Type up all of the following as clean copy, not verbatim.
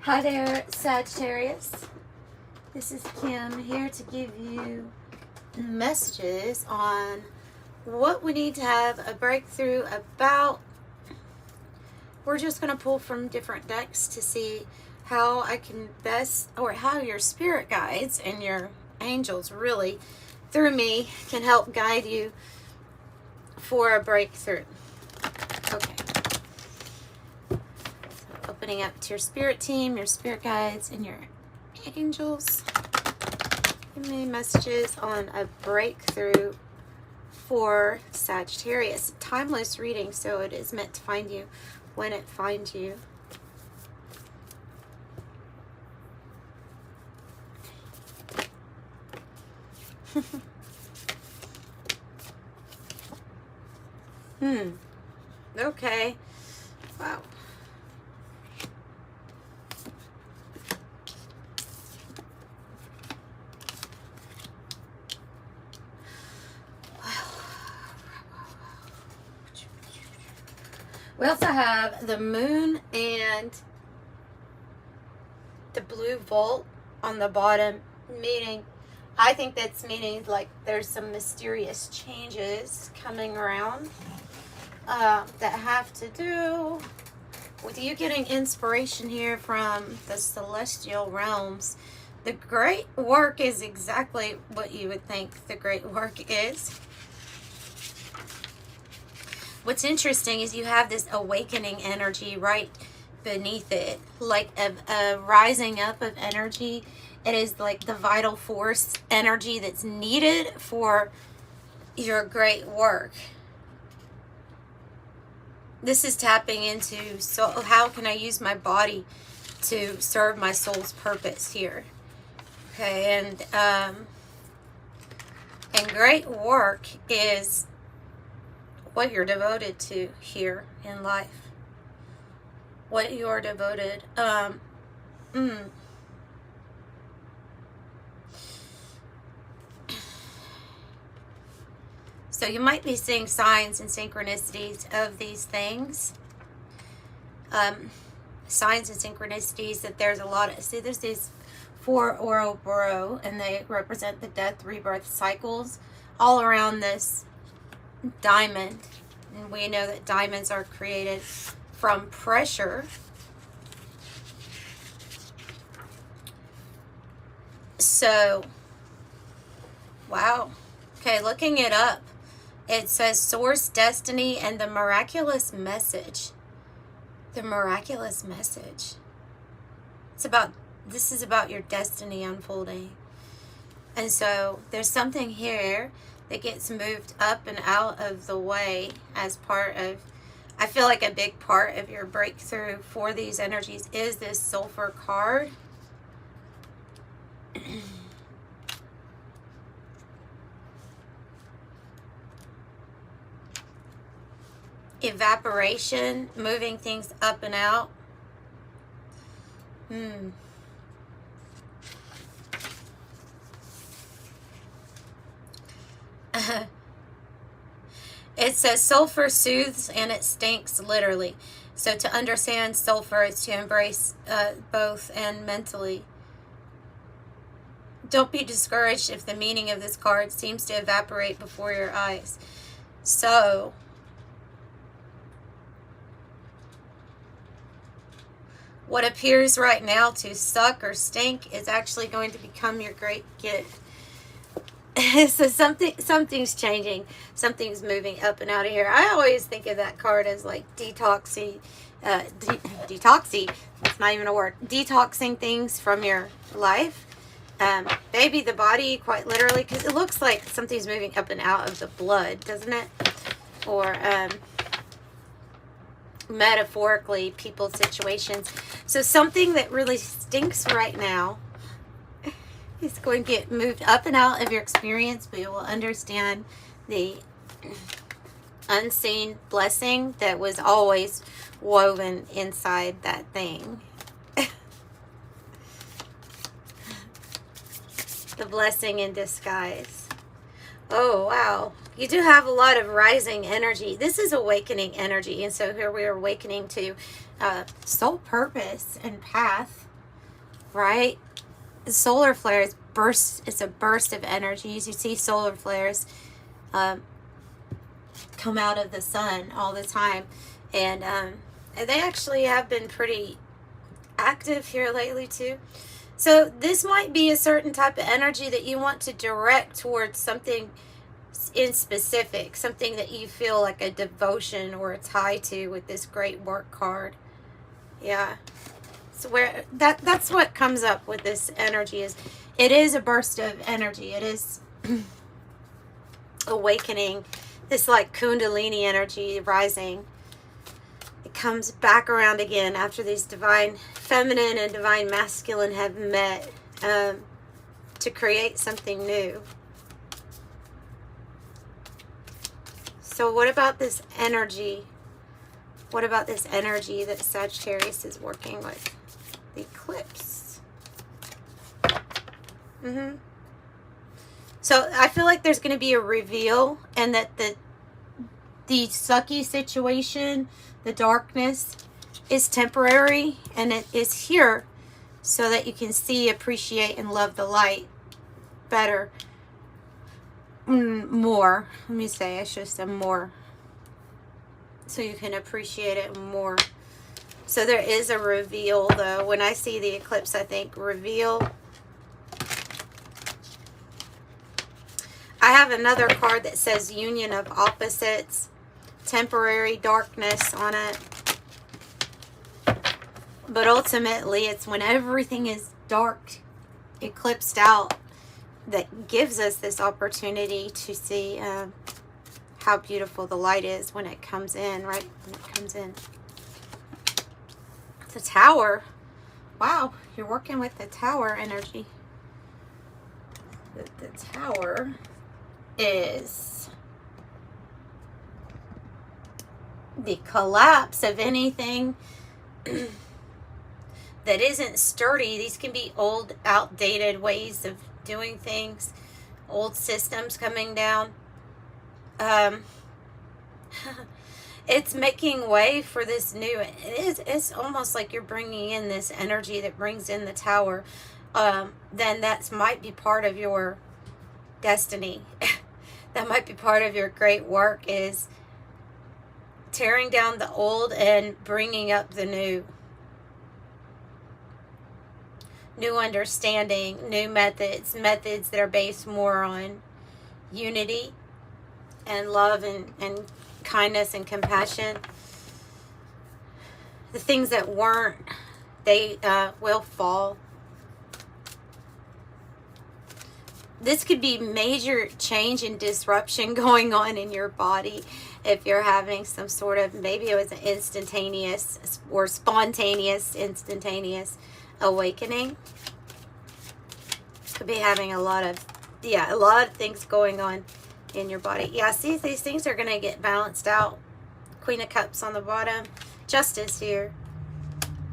Hi there, Sagittarius. This is Kim here to give you messages on what we need to have a breakthrough about. We're just going to pull from different decks to see how I can best, or how your spirit guides and your angels really, through me, can help guide you for a breakthrough. Okay. Opening up to your spirit team, your spirit guides, and your angels. Give me messages on a breakthrough for Sagittarius. Timeless reading, so it is meant to find you when it finds you. Okay. Wow. We also have the moon and the blue vault on the bottom, meaning, I think that's meaning like there's some mysterious changes coming around that have to do with you getting inspiration here from the celestial realms. The great work is exactly what you would think the great work is. What's interesting is you have this awakening energy right beneath it, like a rising up of energy. It is like the vital force energy that's needed for your great work. This is tapping into, so how can I use my body to serve my soul's purpose here? Okay, and great work is what you're devoted to here in life. What you're devoted. So you might be seeing signs and synchronicities of these things. Signs and synchronicities that there's a lot of, see, there's these 4 Ouroboros, and they represent the death, rebirth cycles all around this diamond. And we know that diamonds are created from pressure. So, wow. Okay, looking it up, it says source, destiny, and the miraculous message. The miraculous message. This is about your destiny unfolding. And so there's something here that gets moved up and out of the way as part of, I feel like a big part of your breakthrough for these energies is this sulfur card. Evaporation, moving things up and out. It says sulfur soothes and it stinks, literally. So to understand sulfur is to embrace both, and mentally. Don't be discouraged if the meaning of this card seems to evaporate before your eyes. So what appears right now to suck or stink is actually going to become your great gift. So something's changing. Something's moving up and out of here. I always think of that card as like detoxy. Detoxy. That's not even a word. Detoxing things from your life. Maybe the body, quite literally, because it looks like something's moving up and out of the blood, doesn't it? Or metaphorically, people's situations. So something that really stinks right now is going to get moved up and out of your experience, but you will understand the unseen blessing that was always woven inside that thing. The blessing in disguise. Oh, wow. You do have a lot of rising energy. This is awakening energy. And so here we are awakening to soul purpose and path. right? Solar flares burst. It's a burst of energies. You see solar flares come out of the sun all the time, and they actually have been pretty active here lately too. So this might be a certain type of energy that you want to direct towards something in specific, something that you feel like a devotion or a tie to with this great work card. Yeah. So where that's what comes up with this energy is it is a burst of energy. It is awakening, this like Kundalini energy rising. It comes back around again after these divine feminine and divine masculine have met to create something new. So what about this energy? What about this energy that Sagittarius is working with? The eclipse. So I feel like there's going to be a reveal, and that the sucky situation, the darkness, is temporary, and it is here so that you can see, appreciate, and love the light better. More. Let me say, I should have said more. So you can appreciate it more. So there is a reveal, though. When I see the eclipse, I think reveal. I have another card that says union of opposites, temporary darkness on it. But ultimately, it's when everything is dark, eclipsed out, that gives us this opportunity to see how beautiful the light is when it comes in, right? When it comes in. The Tower. Wow, you're working with the Tower energy. The Tower is the collapse of anything that isn't sturdy. These can be old, outdated ways of doing things, old systems coming down. It's making way for this new. It's almost like you're bringing in this energy that brings in the Tower. Then that might be part of your destiny. That might be part of your great work, is tearing down the old and bringing up the new. New understanding, new methods that are based more on unity and love and kindness and compassion. The things that weren't, they will fall. This could be major change and disruption going on in your body if you're having some sort of, maybe it was an instantaneous or spontaneous instantaneous awakening. Could be having a lot of things going on in your body. Yeah, see, these things are going to get balanced out. Queen of Cups on the bottom. Justice here.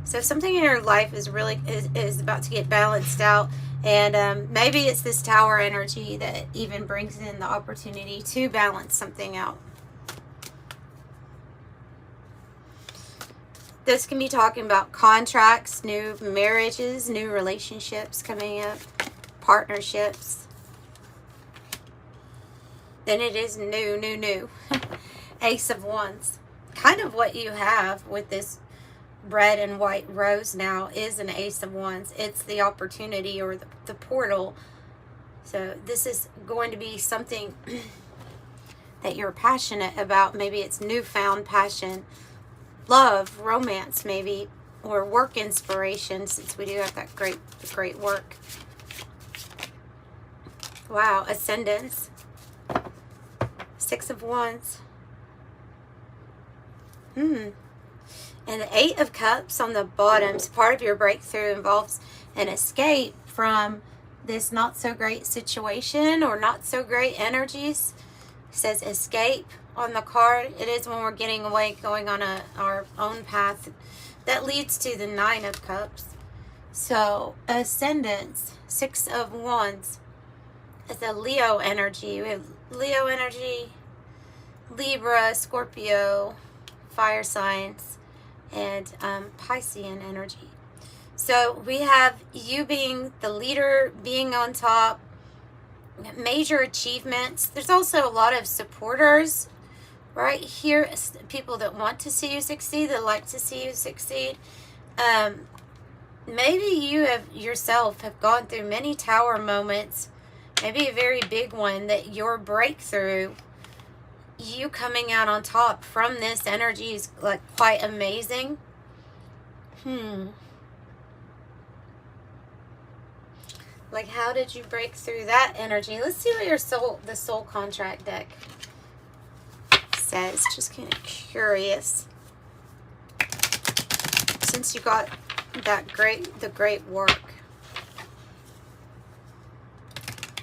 So something in your life is really is about to get balanced out. And maybe it's this Tower energy that even brings in the opportunity to balance something out. This can be talking about contracts, new marriages, new relationships coming up, partnerships. Then it is new. Ace of Wands. Kind of what you have with this red and white rose now is an Ace of Wands. It's the opportunity or the portal. So this is going to be something that you're passionate about. Maybe it's newfound passion, love, romance maybe, or work inspiration, since we do have that great work. Wow, Ascendance. Six of Wands. And the Eight of Cups on the bottom. So part of your breakthrough involves an escape from this not so great situation or not so great energies. It says escape on the card. It is when we're getting away, going on our own path that leads to the Nine of Cups. So Ascendance, Six of Wands. It's a Leo energy. We have Leo energy, Libra, Scorpio, fire signs, and Piscean energy. So we have you being the leader, being on top, major achievements. There's also a lot of supporters right here, people that want to see you succeed, that like to see you succeed. Maybe you yourself have gone through many tower moments, maybe a very big one, that your breakthrough, you coming out on top from this energy is like quite amazing. Like, how did you break through that energy? Let's see what the soul contract deck says. Just kind of curious. Since you got that the great work.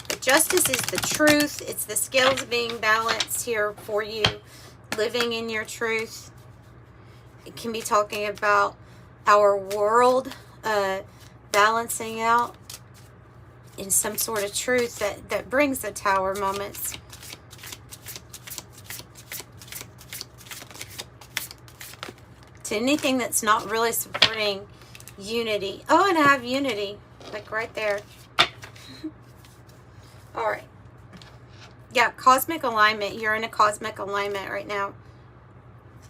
The justice is the truth. It's the scales being balanced here for you, living in your truth. It can be talking about our world balancing out in some sort of truth that brings the tower moments. To anything that's not really supporting unity. Oh, and I have unity, like right there. All right. Yeah, cosmic alignment. You're in a cosmic alignment right now.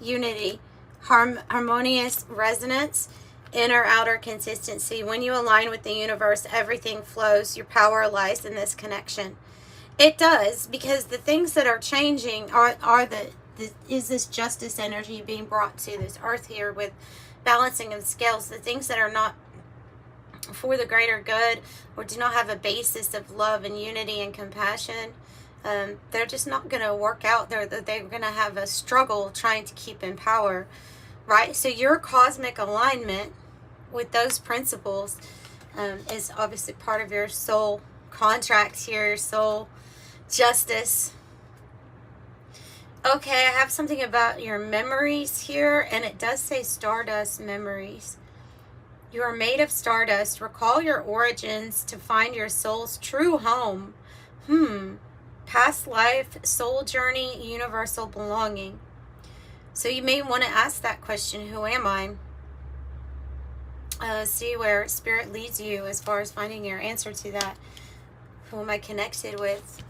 Unity, harmonious resonance, inner outer consistency. When you align with the universe, everything flows. Your power lies in this connection. It does, because the things that are changing is this justice energy being brought to this earth here with balancing of scales. The things that are not for the greater good or do not have a basis of love and unity and compassion, they're just not going to work out. They're going to have a struggle trying to keep in power, right? So your cosmic alignment with those principles is obviously part of your soul contract here, your soul justice. Okay, I have something about your memories here, and it does say stardust memories. You are made of stardust. Recall your origins to find your soul's true home. Past life, soul journey, universal belonging. So you may want to ask that question, who am I? See where spirit leads you as far as finding your answer to that. Who am I connected with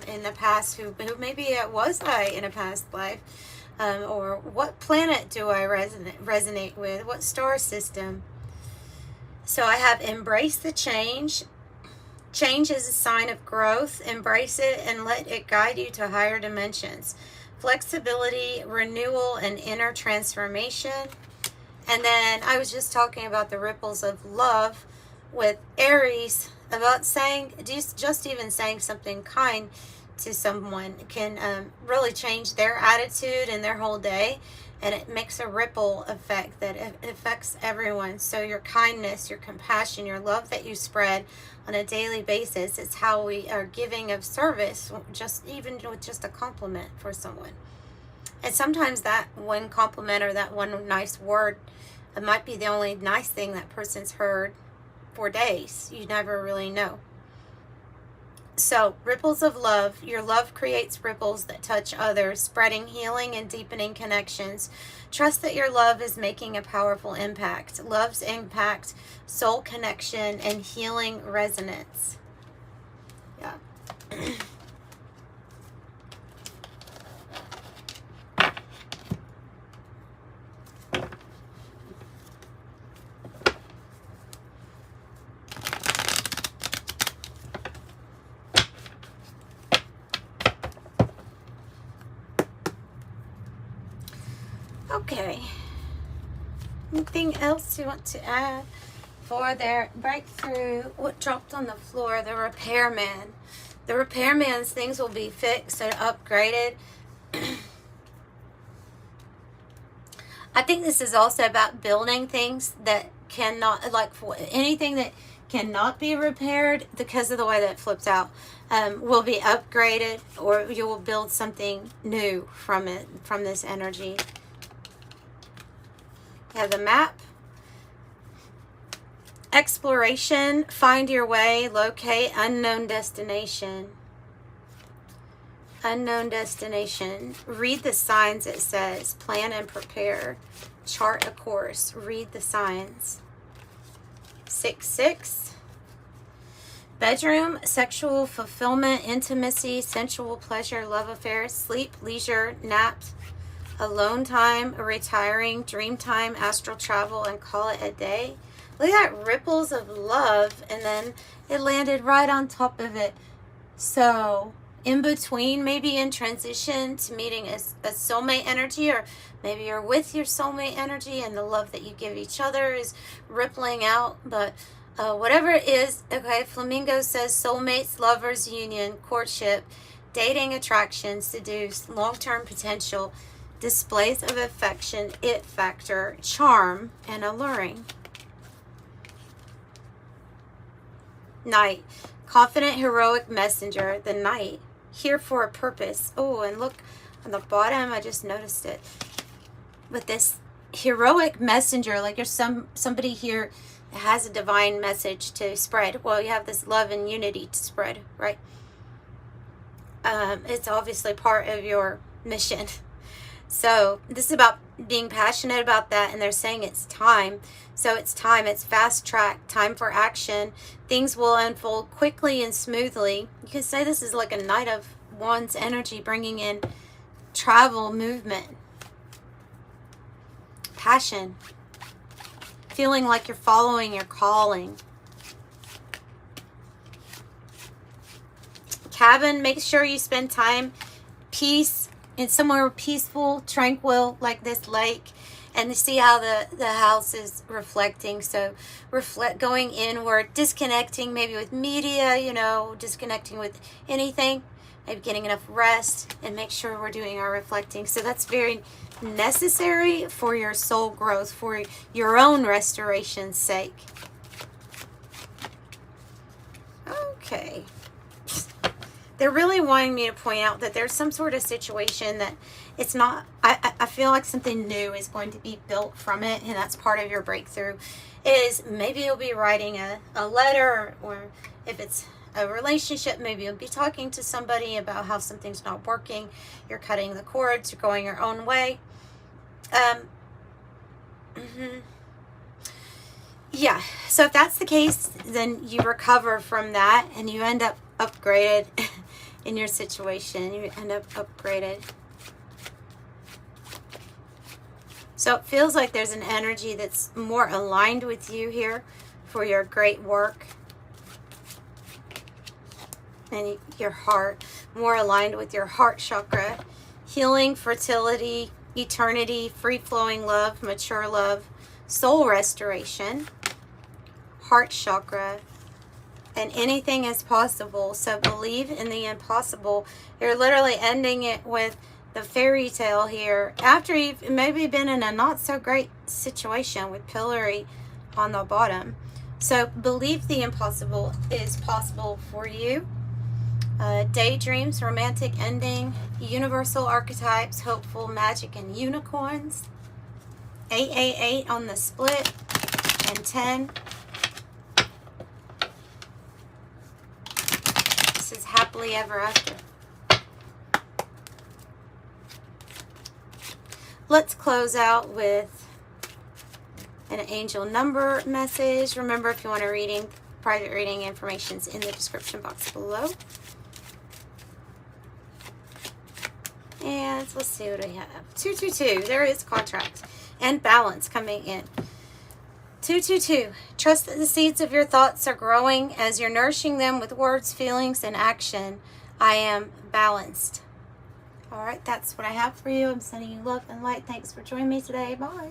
in the past? Who maybe was I in a past life? Or what planet do I resonate with? What star system? So I have embrace the change. Change is a sign of growth. Embrace it and let it guide you to higher dimensions. Flexibility, renewal, and inner transformation. And then I was just talking about the ripples of love with Aries, about saying, just even saying something kind to someone can really change their attitude and their whole day. And it makes a ripple effect that affects everyone. So your kindness, your compassion, your love that you spread on a daily basis is how we are giving of service, even with just a compliment for someone. And sometimes that one compliment or that one nice word, it might be the only nice thing that person's heard for days. You never really know. So, ripples of love. Your love creates ripples that touch others, spreading healing and deepening connections. Trust that your love is making a powerful impact. Love's impact, soul connection, and healing resonance. Yeah. Okay. Anything else you want to add for their breakthrough? What dropped on the floor? The repairman. The repairman's things will be fixed and upgraded. I think this is also about building things that cannot, like anything that cannot be repaired because of the way that it flips out, will be upgraded, or you will build something new from it, from this energy. You have the map. Exploration, find your way, locate, unknown destination. Unknown destination. Read the signs, it says. Plan and prepare. Chart a course. Read the signs. 6-6. Bedroom, sexual fulfillment, intimacy, sensual pleasure, love affairs, sleep, leisure, naps, alone time, retiring, dream time, astral travel, and call it a day. Look at that, ripples of love, and then it landed right on top of it. So in between, maybe in transition to meeting a soulmate energy, or maybe you're with your soulmate energy and the love that you give each other is rippling out. But whatever it is, okay, Flamingo says soulmates, lovers, union, courtship, dating, attraction, seduce, long-term potential, displays of affection, it factor, charm, and alluring. Knight, confident, heroic messenger, the knight, here for a purpose. Oh, and look on the bottom, I just noticed it. With this heroic messenger, like there's somebody here that has a divine message to spread. Well, you have this love and unity to spread, right? It's obviously part of your mission. So this is about being passionate about that, and they're saying it's time. So it's time, it's fast track, time for action. Things will unfold quickly and smoothly. You could say this is like a Knight of Wands energy, bringing in travel, movement, passion, feeling like you're following your calling. Cabin, make sure you spend time, peace, in somewhere peaceful, tranquil, like this lake, and to see how the house is reflecting. So going inward, disconnecting maybe with media, you know, disconnecting with anything, maybe getting enough rest, and make sure we're doing our reflecting. So that's very necessary for your soul growth, for your own restoration's sake. Okay. They're really wanting me to point out that there's some sort of situation that it's not, I feel like something new is going to be built from it, and that's part of your breakthrough. Is maybe you'll be writing a letter, or if it's a relationship, maybe you'll be talking to somebody about how something's not working. You're cutting the cords, you're going your own way. Yeah, so if that's the case, then you recover from that and you end up upgraded in your situation. You end up upgraded. So it feels like there's an energy that's more aligned with you here for your great work. And your heart, more aligned with your heart chakra. Healing, fertility, eternity, free-flowing love, mature love, soul restoration, heart chakra, and anything is possible. So believe in the impossible. You're literally ending it with the fairy tale here, after you've maybe been in a not so great situation with pillory on the bottom. So believe the impossible is possible for you. Daydreams, romantic ending, universal archetypes, hopeful, magic, and unicorns. 888 on the split, and 10. This is happily ever after. Let's close out with an angel number message. Remember, if you want a reading, private reading, information's in the description box below. And let's see what we have. 222. There is contract and balance coming in. 222. Trust that the seeds of your thoughts are growing as you're nourishing them with words, feelings, and action. I am balanced. All right, that's what I have for you. I'm sending you love and light. Thanks for joining me today. Bye.